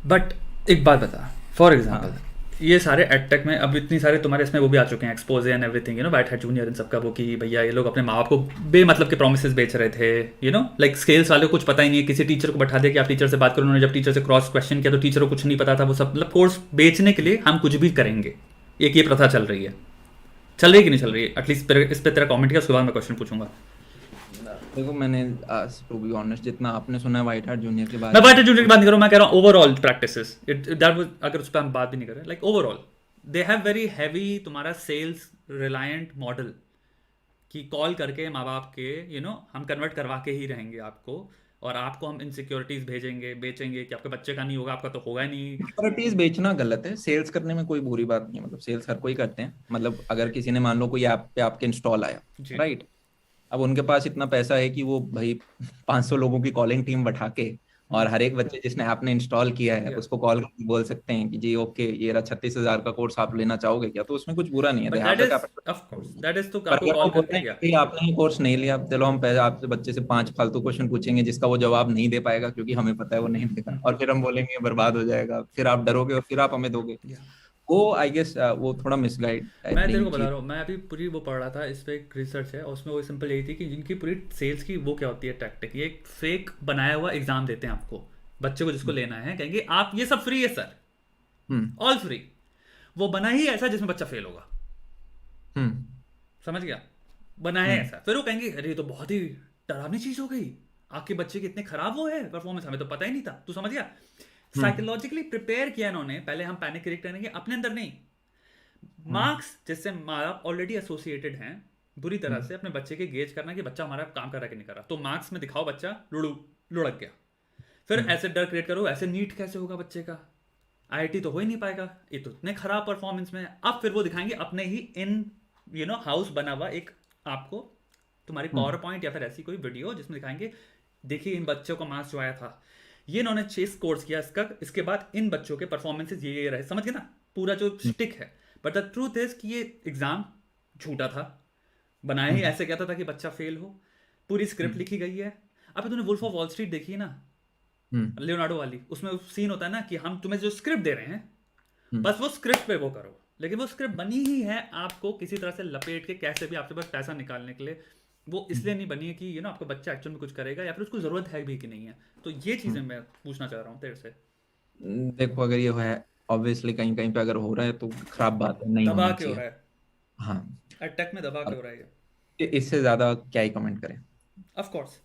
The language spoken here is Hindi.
बट एक बात बता, फॉर एग्जाम्पल हाँ। ये सारे एडटेक में अब इतनी सारे तुम्हारे इसमें वो भी आ चुके हैं, exposé and everything, white hat junior इन सबका, वो कि भैया ये लोग अपने माँ बाप को बेमतलब के प्रोमिस बेच रहे थे, लाइक स्केल्स वाले को कुछ पता ही नहीं है, किसी टीचर को बैठा दिया कि आप टीचर से बात करो, उन्होंने जब टीचर से क्रॉस क्वेश्चन किया तो टीचर को कुछ नहीं पता था, वो सब मतलब कोर्स बेचने के लिए हम कुछ भी करेंगे, एक ये प्रथा चल रही है, चल रही है कि नहीं चल रही है? एटलीस्ट इस पे तेरा कमेंट किया, उसके बाद मैं क्वेश्चन पूछूंगा। देखो मैंने, टू बी ऑनेस्ट, जितना आपने सुना है व्हाइट हार्ट जूनियर के मैं बारे में, वाइट हैट जूनियर की बात नहीं कर रहा हूँ, मैं कह रहा हूँ ओवरऑल प्रैक्टिसेस, अगर उस पर हम बात भी नहीं करें, like overall they have very heavy तुम्हारा सेल्स रिलायंट मॉडल, कि कॉल करके माँ बाप के हम कन्वर्ट करवा के ही रहेंगे आपको, और आपको हम इनसिक्योरिटीज भेजेंगे बेचेंगे कि आपके बच्चे का नहीं होगा, आपका तो होगा ही नहीं। सिक्योरिटीज बेचना गलत है, सेल्स करने में कोई बुरी बात नहीं है, मतलब सेल्स हर कोई करते हैं। मतलब अगर किसी ने मान लो कोई ऐप पे आपके इंस्टॉल आया, जी। राइट, अब उनके पास इतना पैसा है कि वो भाई 500 लोगों की कॉलिंग टीम बैठा के और हर एक बच्चे जिसने ऐप ने इंस्टॉल किया है या उसको कॉल करके बोल सकते हैं कि जी ओके, ये रहा 36,000 का कोर्स, आप लेना चाहोगे क्या? तो उसमें कुछ बुरा नहीं है, but they have that the is of course, capital. That is तो पर आपको अगर कॉल वो बोलते करके हैं या कि आपने ये कोर्स नहीं लिया, चलो हम पहले आपसे बच्चे से 5 फालतू क्वेश्चन पूछेंगे जिसका वो जवाब नहीं दे पाएगा क्योंकि हमें पता है वो नहीं देगा, और फिर हम बोलेंगे ये बर्बाद हो जाएगा, फिर आप डरोगे और फिर आप हमें दोगे। या वो आई गेस वो थोड़ा मिसगाइड आई मैं तेरे को थिंक बता चीज। रहा हूँ, मैं अभी पूरी वो पढ़ रहा था, इस पे एक रिसर्च है और उसमें वो सिंपल यही थी कि जिनकी पूरी सेल्स की वो क्या होती है टैक्टिक, ये एक फेक बनाया हुआ एग्जाम देते हैं आपको, बच्चे को जिसको लेना है कहेंगे आप ये सब फ्री है सर, हम्म। ऑल फ्री, वो बना ही ऐसा जिसमें बच्चा फेल होगा, हम्म। समझ गया, बना है हम्म। ऐसा, फिर वो कहेंगे अरे ये तो बहुत ही डरावनी चीज हो गई, आपके बच्चे के इतने खराब वो है परफॉर्मेंस, हमें तो पता ही नहीं था, तू समझ गया, हम्म। साइकोलॉजिकली प्रिपेयर किया इन्होंने, पहले हम पैनिक क्रिएट करेंगे अपने अंदर नहीं, हम्म। मार्क्स जिससे माँ बाप ऑलरेडी एसोसिएटेड हैं बुरी तरह हम्म। से अपने बच्चे के गेज करना कि बच्चा हमारा काम कर रहा है कि नहीं कर रहा, तो मार्क्स में दिखाओ बच्चा लुढ़क गया, फिर हम्म। ऐसे डर क्रिएट करो, ऐसे नीट कैसे होगा बच्चे का, आईआईटी तो हो ही नहीं पाएगा, ये तो इतने खराब परफॉर्मेंस में है, अब फिर वो दिखाएंगे अपने ही इन हाउस बना हुआ एक आपको, तुम्हारी पावर हम्म। पॉइंट या फिर ऐसी कोई वीडियो जिसमें दिखाएंगे देखिए इन बच्चों का मार्क्स जो आया था, ये इन्होंने 6 कोर्स किया इसका, इसके बाद इन बच्चों के परफॉर्मेंसेज ये रहे, समझ गए ना, पूरा जो स्टिक है, बट द ट्रूथ इज कि ये एग्जाम झूठा था, बनाया ही हम्म। ऐसे क्या था ताकि बच्चा फेल हो, पूरी स्क्रिप्ट हम्म। लिखी गई है। अब तूने वुल्फ ऑफ वॉल स्ट्रीट देखी है ना, हम्म। लियोनार्डो वाली, उसमें सीन होता है ना कि हम तुम्हें जो स्क्रिप्ट दे रहे हैं हम्म। बस वो स्क्रिप्ट पे वो करो, लेकिन वो स्क्रिप्ट बनी ही है आपको किसी तरह से लपेट के कैसे भी आपके पास पैसा निकालने के लिए, वो इसलिए नहीं बनी है कि आपका बच्चा एक्चुअल में कुछ करेगा या फिर उसको जरूरत है भी कि नहीं है, तो ये चीजें हम्म। मैं पूछना चाह रहा हूँ तेरे से। देखो अगर ये है, ऑब्वियसली कहीं कहीं पे अगर हो रहा है तो खराब बात है, नहीं दबा होना के हो चाहिए। रहा है, हाँ। अटैक में दबा के अब हो रहा है ये। इससे ज्यादा क्या ही कमेंट करें। Of course.